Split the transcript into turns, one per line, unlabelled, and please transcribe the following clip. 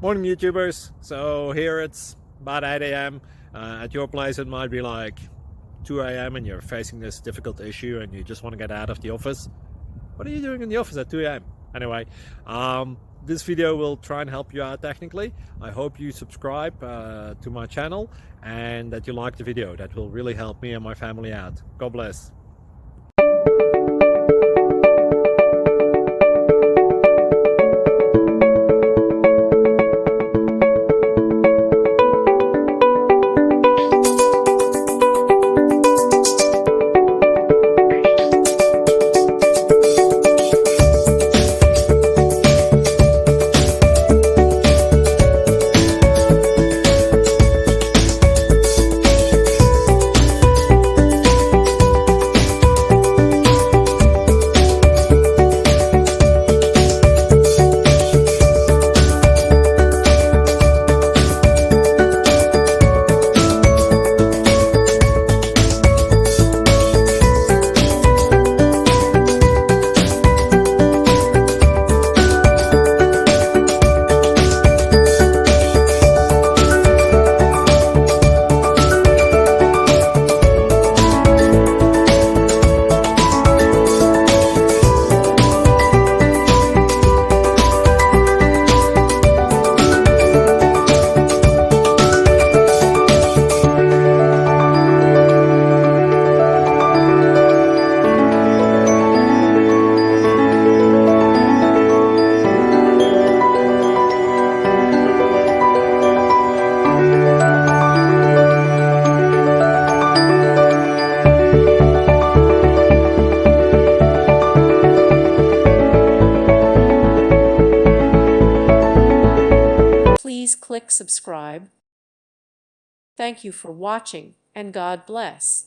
Morning YouTubers. So here it's about 8 a.m. At your place it might be like 2 a.m. and you're facing this difficult issue and you just want to get out of the office. What are you doing in the office at 2 a.m.? Anyway, this video will try and help you out technically. I hope you subscribe to my channel and that you like the video. That will really help me and my family out. God bless.
Please click subscribe. Thank you for watching, and God bless.